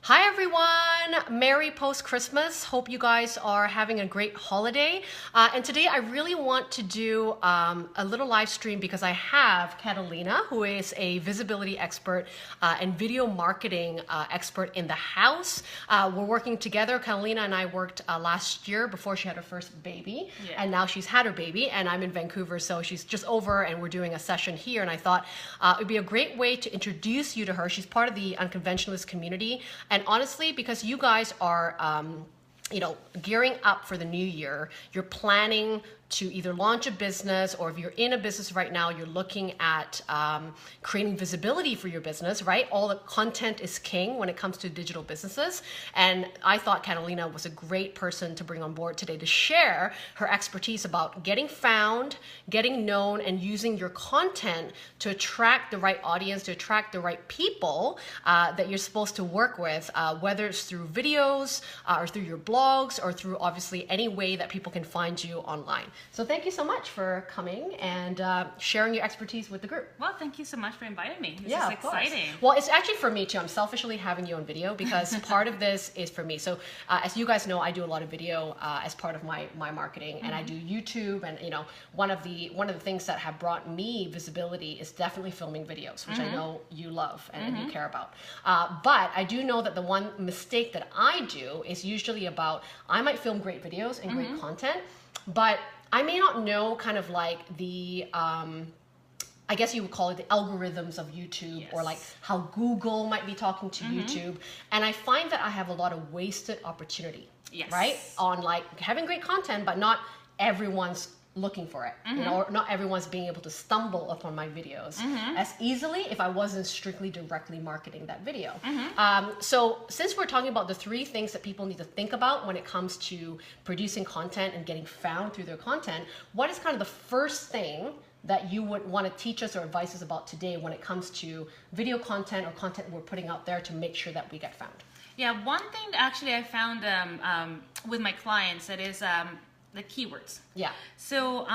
Hi everyone, Merry post-Christmas. Hope you guys are having a great holiday. And today I really want to do a little live stream because I have Catalina, who is a visibility expert and video marketing expert in the house. We're working together. Catalina and I worked last year before she had her first baby. Yeah. And now she's had her baby and I'm in Vancouver, so she's just over and we're doing a session here. And I thought it would be a great way to introduce you to her. She's part of the Unconventionalist community. And honestly, because you guys are, gearing up for the new year, you're planning to either launch a business, or if you're in a business right now, you're looking at creating visibility for your business, right? All the content is king when it comes to digital businesses. And I thought Catalina was a great person to bring on board today to share her expertise about getting found, getting known, and using your content to attract the right audience, to attract the right people that you're supposed to work with, whether it's through videos or through your blogs or through obviously any way that people can find you online. So thank you so much for coming and sharing your expertise with the group. Well, thank you so much for inviting me. This is exciting. Well, it's actually for me too. I'm selfishly having you on video because part of this is for me. So as you guys know, I do a lot of video as part of my marketing, and I do YouTube. And one of the things that have brought me visibility is definitely filming videos, which I know you love and you care about. But I do know that the one mistake that I do is usually about, I might film great videos and great content, but I may not know kind of like the, I guess you would call it the algorithms of YouTube, or like how Google might be talking to YouTube. And I find that I have a lot of wasted opportunity, right? On like having great content, but not everyone's looking for it, or not everyone's being able to stumble upon my videos as easily if I wasn't strictly directly marketing that video. So since we're talking about the three things that people need to think about when it comes to producing content and getting found through their content, what is kind of the first thing that you would want to teach us or advise us about today when it comes to video content or content we're putting out there to make sure that we get found? Yeah, one thing that actually I found with my clients, that is the keywords. Yeah. So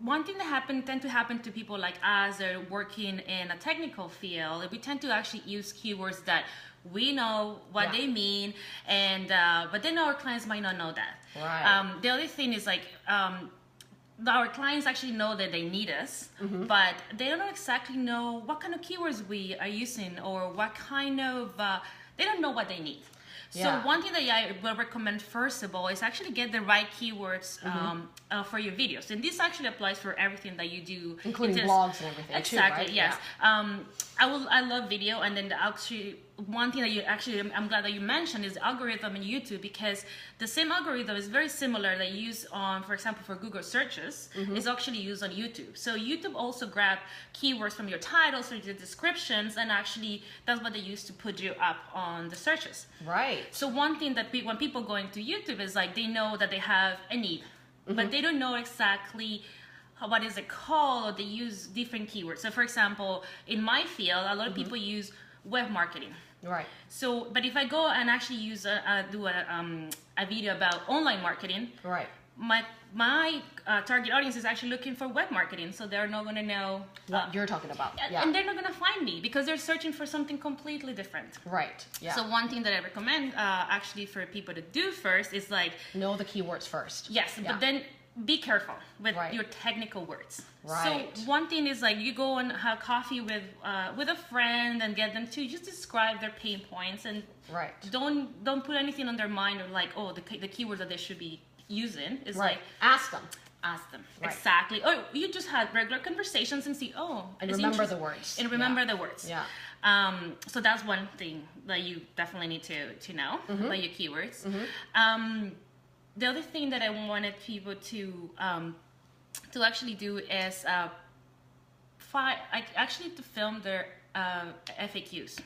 one thing that tend to happen to people like us that are working in a technical field, we tend to actually use keywords that we know what they mean, and but then our clients might not know that. Right. The other thing is like our clients actually know that they need us, but they don't exactly know what kind of keywords we are using, or what kind of they don't know what they need. So one thing that I will recommend first of all is actually get the right keywords for your videos, and this actually applies for everything that you do, including blogs and everything. Exactly. Too, right? Yes. I love video, and then actually one thing that I'm glad that you mentioned is the algorithm in YouTube, because the same algorithm is very similar that you use on, for example, for Google searches, is actually used on YouTube. So YouTube also grab keywords from your titles or your descriptions, and actually that's what they use to put you up on the searches. Right. So one thing that when people go into YouTube is like, they know that they have a need, but they don't know exactly what is it called, or they use different keywords. So for example, in my field, a lot of people use web marketing. Right. So, but if I go and actually do a video about online marketing, right, my target audience is actually looking for web marketing, so they're not going to know what you're talking about. And they're not going to find me because they're searching for something completely different. Right. Yeah. So one thing that I recommend actually for people to do first is like, know the keywords first. Yes, but then be careful with your technical words. Right. So one thing is like, you go and have coffee with a friend and get them to just describe their pain points, and don't put anything on their mind, or like, oh, the keywords that they should be using is like, ask them. Exactly. Or you just have regular conversations and see, and remember the words. And remember the words. Yeah. So that's one thing that you definitely need to know about your keywords. The other thing that I wanted people to actually do is to film their FAQs.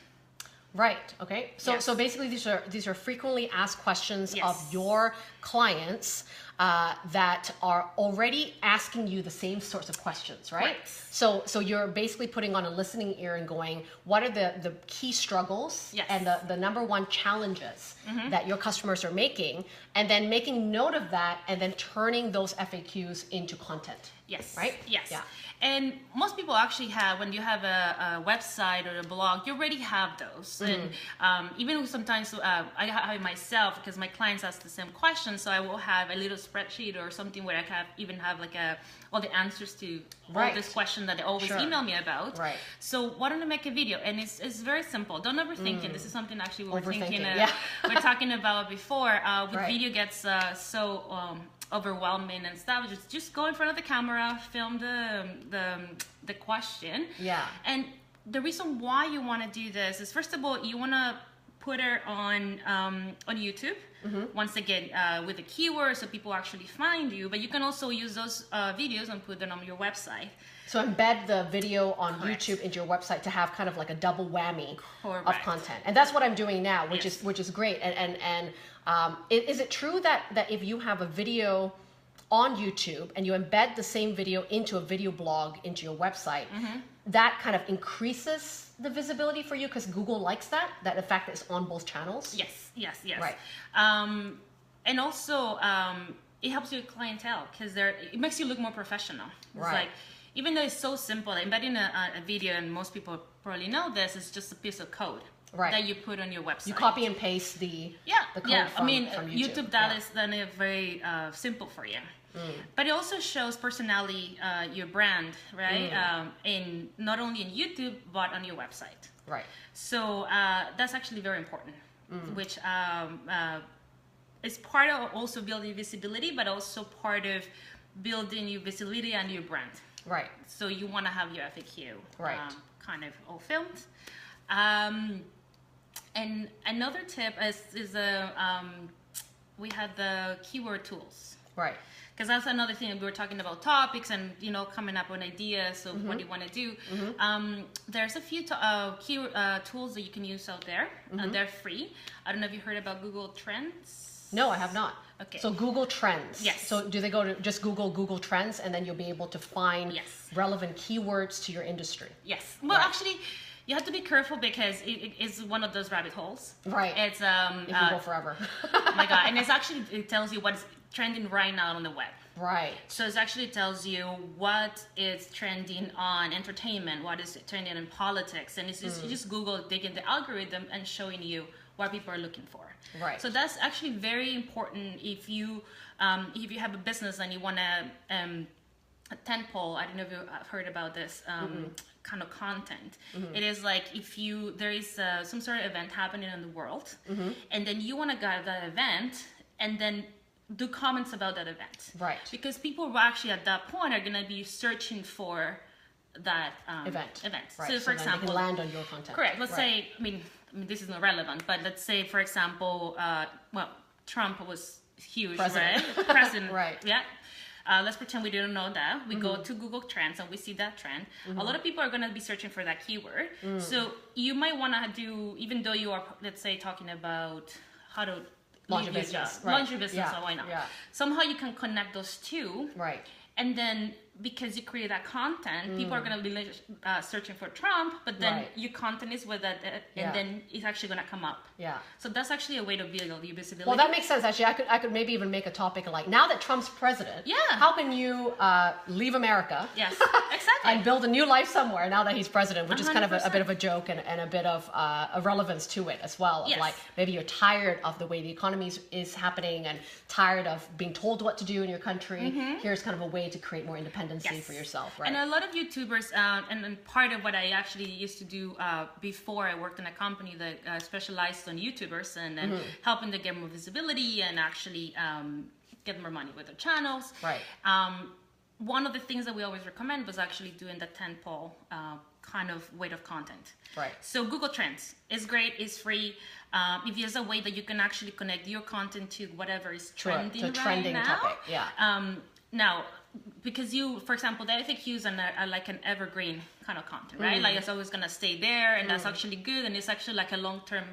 Right. Okay. So basically, these are frequently asked questions of your clients that are already asking you the same sorts of questions, right? So you're basically putting on a listening ear and going, what are the key struggles and the number one challenges that your customers are making, and then making note of that, and then turning those FAQs into content. Yes. Right? Yes. Yeah. And most people actually have, when you have a website or a blog, you already have those. And even sometimes I have it myself because my clients ask the same question. So I will have a little spreadsheet or something where I can even have like all the answers to all this question that they always email me about. Right. So why don't I make a video? And it's very simple. Don't overthink it. This is something actually we were thinking, we're talking about before. With video gets so overwhelming and stuff. Just go in front of the camera, film the question. Yeah. And the reason why you want to do this is, first of all, you want to put it on YouTube. Once again, with the keywords so people actually find you, but you can also use those videos and put them on your website. So embed the video on YouTube into your website to have kind of like a double whammy of content, and that's what I'm doing now, which is great. And is it true that if you have a video on YouTube and you embed the same video into a video blog into your website, that kind of increases the visibility for you because Google likes that the fact that it's on both channels? Yes. Right. And also it helps your clientele because it makes you look more professional. It's like, even though it's so simple, embedding a video, and most people probably know this, is just a piece of code that you put on your website. You copy and paste the code from YouTube is done it very simple for you. But it also shows personality, your brand, right? In not only in YouTube but on your website. Right. So that's actually very important, which is part of also building visibility, but also part of building your visibility and your brand. Right. So you want to have your FAQ kind of all filmed. And another tip is we had the keyword tools. Right. Because that's another thing. We were talking about topics and, coming up with ideas of what you want to do. There's a few tools that you can use out there. They're free. I don't know if you heard about Google Trends. No, I have not. Okay. So Google Trends. Yes. So do they go to just Google Trends and then you'll be able to find relevant keywords to your industry? Yes. Well, actually, you have to be careful because it is one of those rabbit holes. Right. It's it can go forever. Oh my God. And it tells you what's trending right now on the web. Right. So it actually tells you what is trending on entertainment, what is trending in politics, and it's just, you just Google, digging the algorithm and showing you what people are looking for. Right. So that's actually very important if you have a business and you want to a tentpole. I don't know if you've heard about this kind of content. It is like if there is some sort of event happening in the world, and then you want to go to that event and then do comments about that event. Right. Because people who actually at that point are going to be searching for that event. Right. So for example, they can land on your content. Correct. Let's say, I mean, this is not relevant, but let's say, for example, Trump was huge, President. right? President. Right. Yeah. Let's pretend we didn't know that. We go to Google Trends and we see that trend. A lot of people are going to be searching for that keyword. So you might want to do, even though you are, let's say, talking about how to launch your business. Launch your business, so why not? Yeah. Somehow you can connect those two. Right. And then because you create that content, people are going to be searching for Trump, but then your content is with that, and then it's actually going to come up. Yeah. So that's actually a way to build your visibility. Well, that makes sense. Actually, I could maybe even make a topic like, now that Trump's president, how can you leave America? Yes, exactly. And build a new life somewhere now that he's president, which 100%. Is kind of a bit of a joke and a bit of a relevance to it as well. Of like, maybe you're tired of the way the economy is happening and tired of being told what to do in your country. Here's kind of a way to create more independency for yourself, right? And a lot of YouTubers, and part of what I actually used to do before I worked in a company that specialized on YouTubers and helping them get more visibility and actually get more money with their channels. Right. One of the things that we always recommend was actually doing the tentpole kind of weight of content. Right. So Google Trends is great, it's free. If there's a way that you can actually connect your content to whatever is trending right trending now. Topic. Yeah. Now, because for example, the FAQs are like an evergreen kind of content, right? Like it's always going to stay there, and that's actually good, and it's actually like a long-term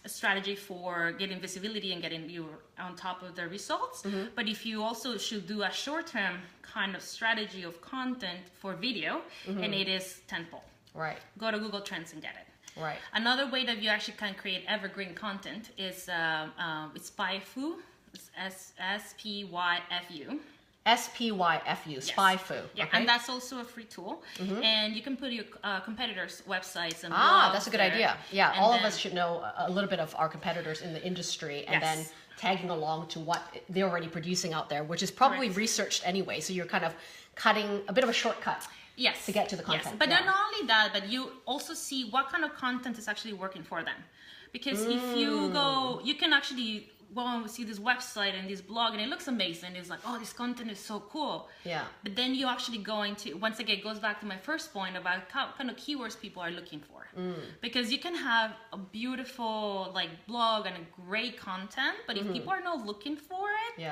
strategy for getting visibility and getting you on top of the results. But if you also should do a short-term kind of strategy of content for video, and it is tentpole. Right. Go to Google Trends and get it. Right. Another way that you actually can create evergreen content is SpyFu. It's SPYFU. SPYFU, SpyFu. Yeah, Okay. and that's also a free tool. And you can put your competitors' websites and That's a good idea. Yeah, and all then, of us should know a little bit of our competitors in the industry, and then tagging along to what they're already producing out there, which is probably researched anyway. So you're kind of cutting a bit of a shortcut. Yes. To get to the content. Yes. But not only that, but you also see what kind of content is actually working for them. Because if you go, you can actually go and see this website and this blog and it looks amazing. It's like, oh, this content is so cool. Yeah. But then you actually go into, once again, it goes back to my first point about what kind of keywords people are looking for. Because you can have a beautiful like blog and a great content, but if people are not looking for it,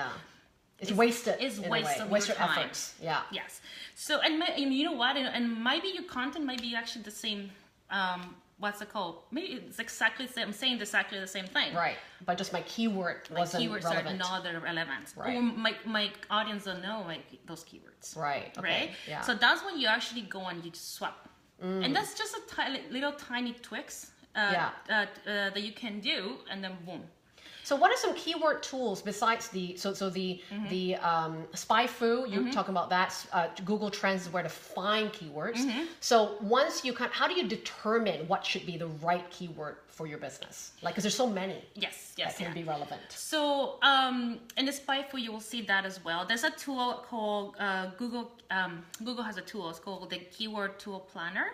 it's wasted. It's wasted time. Efforts. Yeah. Yes. So and you know what? And maybe your content might be actually the same. What's it called? Maybe it's exactly the same. I'm saying exactly the same thing. Right. But just my keyword wasn't keywords relevant. are not relevant. Right. Or my audience don't know those keywords. Right. Okay. Right. Yeah. So that's when you actually go and you swap. And that's just a little tiny tweaks that you can do, and then boom. So what are some keyword tools besides the SpyFu? You're talking about that. Google Trends is where to find keywords. So once you how do you determine what should be the right keyword for your business? Like, because there's so many. Yes. That can be relevant. So in the SpyFu, you will see that as well. There's a tool called Google. Google has a tool. It's called the Keyword Tool Planner.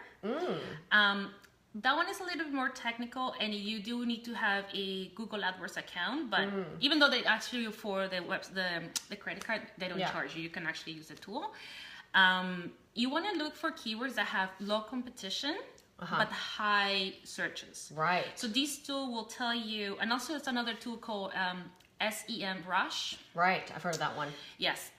That one is a little bit more technical, and you do need to have a Google AdWords account. But even though they ask you for the credit card, they don't charge you. You can actually use the tool. You want to look for keywords that have low competition but high searches. Right. So this tool will tell you, and also it's another tool called SEMrush. Right, I've heard of that one. Yes.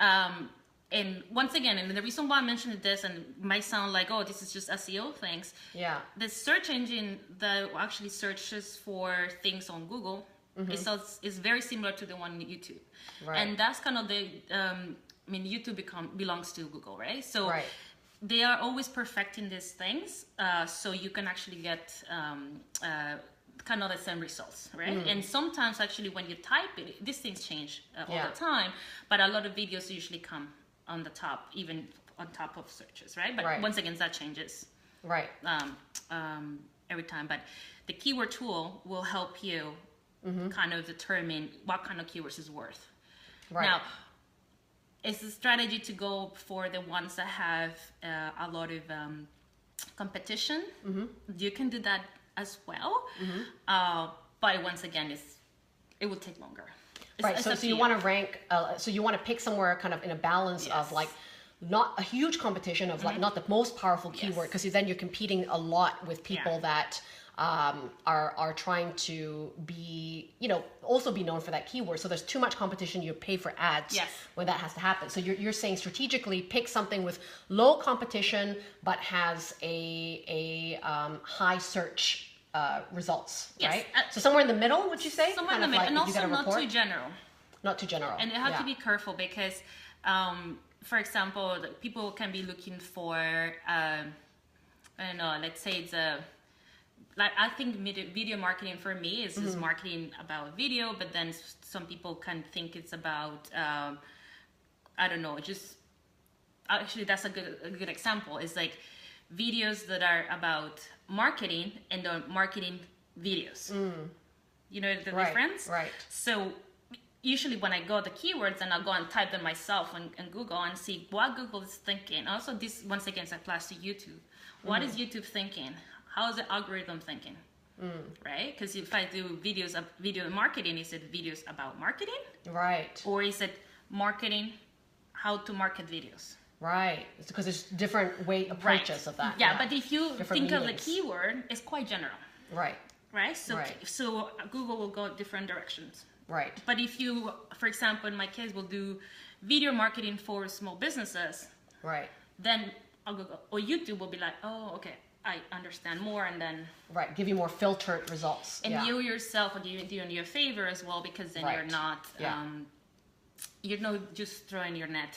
And once again, and the reason why I mentioned this, and it might sound like, oh, this is just SEO things. Yeah. The search engine that actually searches for things on Google is very similar to the one on YouTube. Right. And that's kind of YouTube belongs to Google, right? So they are always perfecting these things, so you can actually get kind of the same results, right? And sometimes actually when you type it, these things change all the time, but a lot of videos usually come on the top, even on top of searches, right? But once again, that changes every time. But the keyword tool will help you kind of determine what kind of keywords is worth. Right. Now, it's a strategy to go for the ones that have a lot of competition. You can do that as well, but once again, it will take longer. Right, so you want to rank, so you want to pick somewhere kind of in a balance of like not a huge competition of like not the most powerful keyword, because then you're competing a lot with people that are trying to be, also be known for that keyword. So there's too much competition, you pay for ads when that has to happen. So you're saying strategically pick something with low competition but has a high search results, right? So somewhere in the middle, would you say? Somewhere in the middle, and also not too general. Not too general. And you have to be careful because, for example, people can be looking for, I don't know, let's say it's I think video marketing for me is marketing about video, but then some people can think it's about, I don't know, actually that's a good example. It's like videos that are about marketing and marketing videos. You know the difference? Right. So usually when I go the keywords and I'll go and type them myself on Google and see what Google is thinking. Also this once again applies to YouTube. What is YouTube thinking? How is the algorithm thinking? Right? Because if I do video marketing, is it videos about marketing? Right. Or is it marketing, how to market videos? Right, it's because there's different approaches of that. Yeah, but if you think of the keyword, it's quite general. Right. Right. So Google will go different directions. Right. But if you, for example, in my case, will do video marketing for small businesses. Right. Then Google or YouTube will be like, oh, okay, I understand more, and then give you more filtered results. And you yourself will do you a favor as well, because then you're not. you're not just throwing your net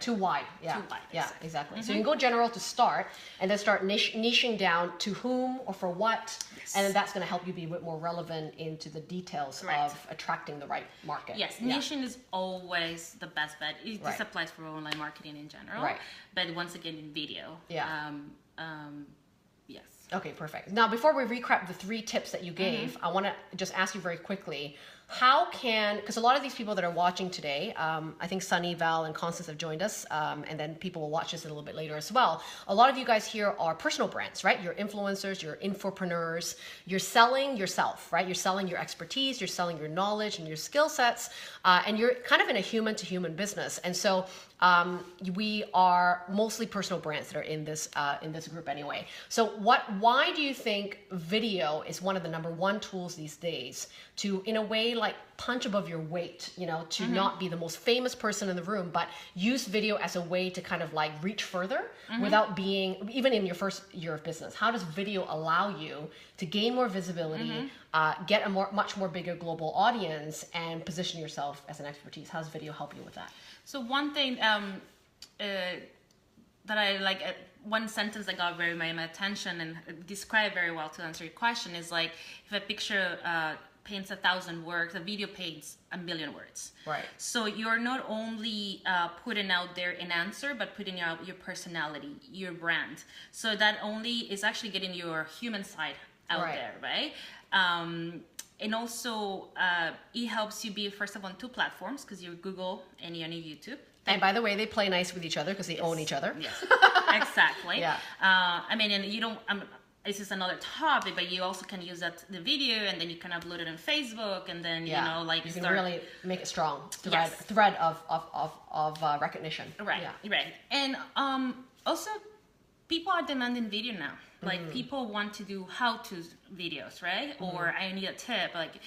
too wide. Yeah. Too wide, Yeah, exactly. exactly. So you can go general to start, and then start niching down to whom or for what, and then that's going to help you be a bit more relevant into the details of attracting the right market. Yes, niching is always the best bet. This applies for online marketing in general. Right. But once again, in video. Yeah. Yes. Okay, perfect. Now, before we recap the 3 tips that you gave, I want to just ask you very quickly, how can, because a lot of these people that are watching today, I think Sunny, Val, and Constance have joined us, and then people will watch this a little bit later as well. A lot of you guys here are personal brands, right? You're influencers, you're infopreneurs, you're selling yourself, right? You're selling your expertise, you're selling your knowledge and your skill sets, and you're kind of in a human-to-human business. And so we are mostly personal brands that are in this group anyway. So why do you think video is one of the #1 tools these days to, in a way, like punch above your weight, you know, to not be the most famous person in the room, but use video as a way to kind of like reach further without being, even in your first year of business? How does video allow you to gain more visibility, get a much more bigger global audience, and position yourself as an expertise? How does video help you with that? So one thing that I like, one sentence that got my attention and described very well to answer your question is like, if a picture paints 1,000 words, a video paints 1,000,000 words. Right. So you're not only putting out there an answer, but putting out your personality, your brand. So that only is actually getting your human side out there, right? And also, it helps you be first of all on 2 platforms, because you're Google and you're on YouTube. And by the way, they play nice with each other because they own each other. Yes, exactly. Yeah. I mean, and you don't. This is another topic, but you also can use the video, and then you can upload it on Facebook, and then you know, like you can really make it strong. Thread of recognition. Right. Yeah. Right. And also, people are demanding video now. Like people want to do how-to videos, right? Or I need a tip. Like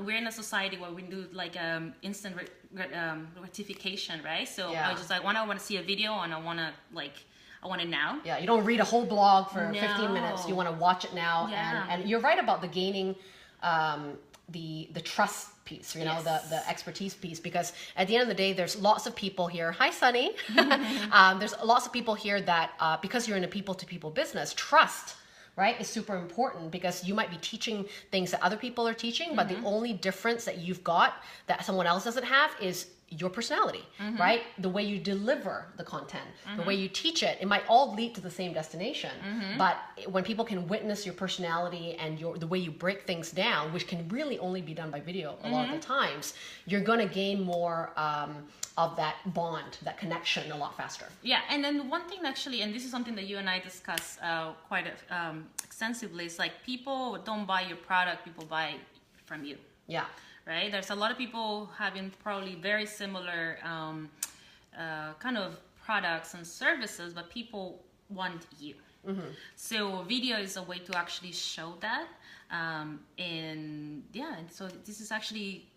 we're in a society where we do like instant gratification, right? So I was just like, I want to see a video, and I want it now. Yeah, you don't read a whole blog for 15 minutes. You want to watch it now. Yeah. And you're right about the gaining the trust piece, you know, the expertise piece, because at the end of the day, there's lots of people here. Hi, Sunny. There's lots of people here that, because you're in a people-to-people business, trust, right, is super important, because you might be teaching things that other people are teaching, but the only difference that you've got that someone else doesn't have is your personality, right? The way you deliver the content, the way you teach it. It might all lead to the same destination, but when people can witness your personality and the way you break things down, which can really only be done by video a lot of the times, you're going to gain more of that bond, that connection a lot faster. Yeah, and then one thing actually, and this is something that you and I discuss quite extensively, is like people don't buy your product, people buy from you. Yeah. Right? There's a lot of people having probably very similar kind of products and services, but people want you. So video is a way to actually show that. And so this is actually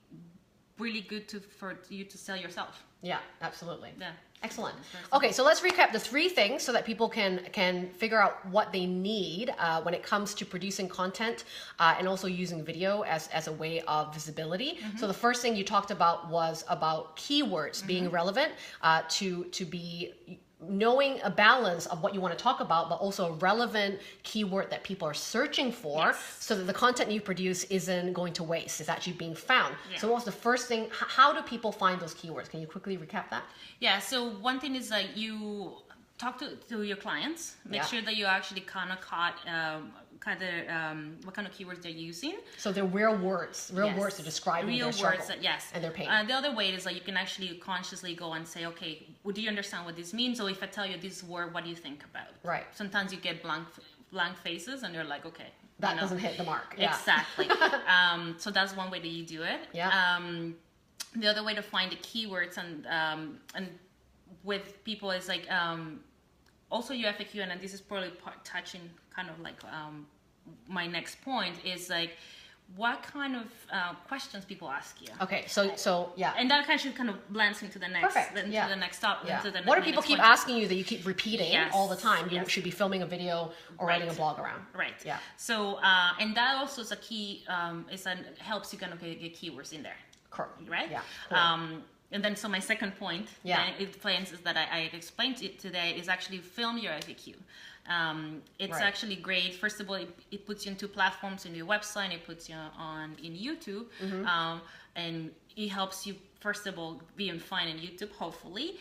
really good for you to sell yourself. Yeah, absolutely. Yeah. Excellent. Okay, so let's recap the 3 things so that people can figure out what they need when it comes to producing content and also using video as a way of visibility. So the first thing you talked about was about keywords being relevant, to be knowing a balance of what you want to talk about, but also a relevant keyword that people are searching for, so that the content you produce isn't going to waste. It's actually being found. So what's the first thing? How do people find those keywords? Can you quickly recap that? Yeah, so one thing is like you talk to your clients, make sure that you actually kind of caught what kind of keywords they're using. So they're real words to describe their struggle and their pain. The other way is like you can actually consciously go and say, okay, well, do you understand what this means? Or if I tell you this word, what do you think about? Right. Sometimes you get blank faces, and you're like, okay, that doesn't hit the mark. Yeah. Exactly. So that's one way that you do it. Yeah. The other way to find the keywords and with people is like also your FAQ, and this is probably touching kind of like my next point is like what kind of questions people ask you. Okay, so yeah, and that kind of blends into the next the next topic. Yeah. What do people keep asking you that you keep repeating all the time? You should be filming a video or writing a blog around. Right. Yeah. So and that also is a key. Helps you kind of get keywords in there. Correct. Right. Yeah. Cool. and then so my second point, then it explains is that I explained it today is actually film your FAQ. It's actually great. First of all, it puts you into platforms in your website. It puts you on in YouTube, and it helps you first of all being fine in YouTube, hopefully,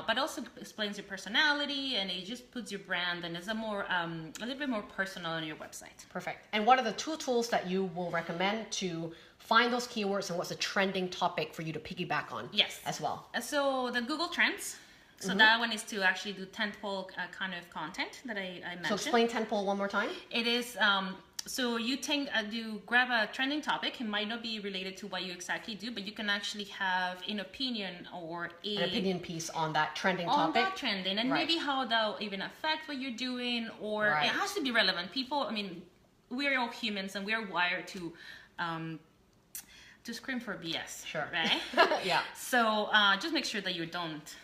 but also explains your personality, and it just puts your brand and is a more a little bit more personal on your website. Perfect. And what are the two tools that you will recommend to find those keywords, and what's a trending topic for you to piggyback on? Yes, as well. So the Google Trends. So that one is to actually do tentpole kind of content that I mentioned. So explain tentpole one more time. It is, so you grab a trending topic. It might not be related to what you exactly do, but you can actually have an opinion or an opinion piece on that trending on topic. On that trending, and maybe how that will even affect what you're doing, or it has to be relevant. People, I mean, we're all humans and we're wired to scream for BS. Sure. Right? Yeah. So just make sure that you don't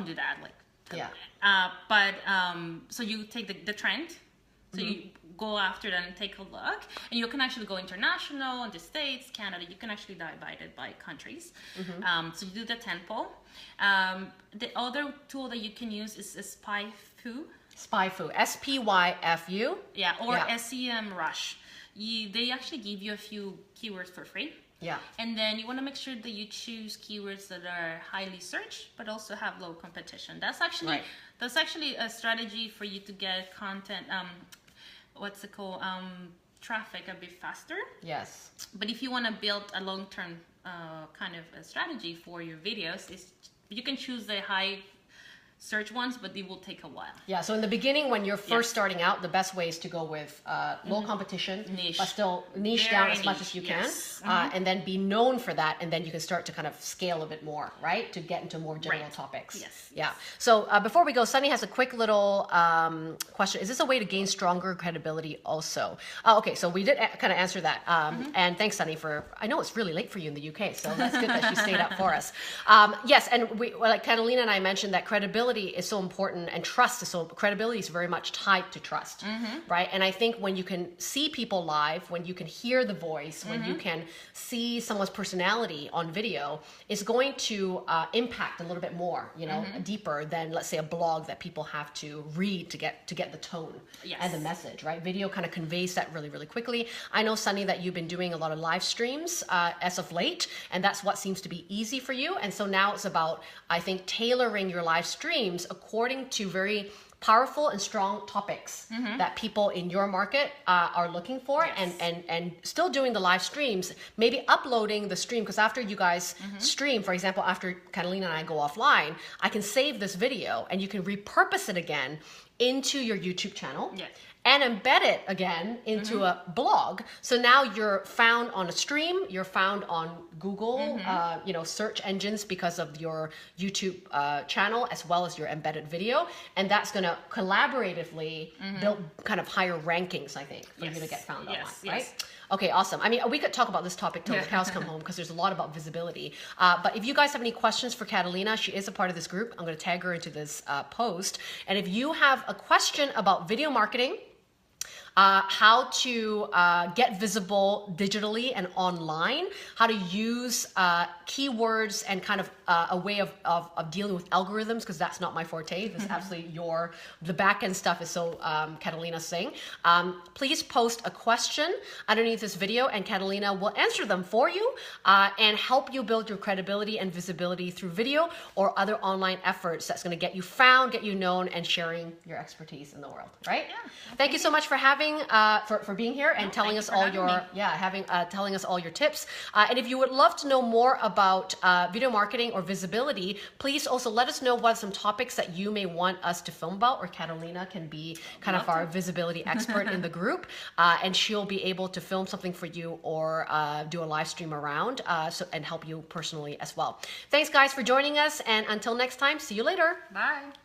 do that. So you take the trend. So you go after that and take a look, and you can actually go international, in the States, Canada. You can actually divide it by countries. So you do the tentpole. The other tool that you can use is SpyFu. SpyFu, SPYFU. Yeah, or SEMrush. They actually give you a few keywords for free. Yeah. And then you want to make sure that you choose keywords that are highly searched, but also have low competition. That's actually a strategy for you to get content. What's it called? Traffic a bit faster. Yes. But if you want to build a long-term kind of a strategy for your videos, you can choose the high search ones, but they will take a while. Yeah, so in the beginning, when you're first starting out, the best way is to go with low competition, niche, but still niche down as much as you can, and then be known for that, and then you can start to kind of scale a bit more, right? To get into more general topics. Yes. Yeah. So before we go, Sunny has a quick little question. Is this a way to gain stronger credibility also? Okay, so we did kind of answer that. And thanks, Sunny, I know it's really late for you in the UK, so that's good that she stayed up for us. Yes, and like Catalina and I mentioned that credibility is so important, and credibility is very much tied to trust, right? And I think when you can see people live, when you can hear the voice, when you can see someone's personality on video, it's going to impact a little bit more, deeper than, let's say, a blog that people have to read to get the tone and the message, right? Video kind of conveys that really, really quickly. I know, Sunny, that you've been doing a lot of live streams as of late, and that's what seems to be easy for you. And so now it's about, I think, tailoring your live streams according to very powerful and strong topics that people in your market are looking for, and still doing the live streams, maybe uploading the stream, because after you guys stream, for example, after Catalina and I go offline, I can save this video and you can repurpose it again into your YouTube channel. And embed it again into a blog. So now you're found on a stream, you're found on Google, search engines because of your YouTube channel, as well as your embedded video. And that's going to collaboratively build kind of higher rankings, I think, for you to get found online, right? Okay, awesome. I mean, we could talk about this topic till the cows come home, because there's a lot about visibility. But if you guys have any questions for Catalina, she is a part of this group. I'm going to tag her into this post. And if you have a question about video marketing, how to get visible digitally and online, how to use keywords and kind of a way of dealing with algorithms, because that's not my forte. This is absolutely the back end stuff is so Catalina's saying. Please post a question underneath this video, and Catalina will answer them for you and help you build your credibility and visibility through video or other online efforts that's going to get you found, get you known, and sharing your expertise in the world, right? Thank you so much for for being here and telling us all your telling us all your tips. And if you would love to know more about video marketing or visibility, please also let us know what are some topics that you may want us to film about, or Catalina can be kind of our visibility expert in the group, and she'll be able to film something for you or do a live stream around and help you personally as well. Thanks, guys, for joining us, and until next time, see you later. Bye.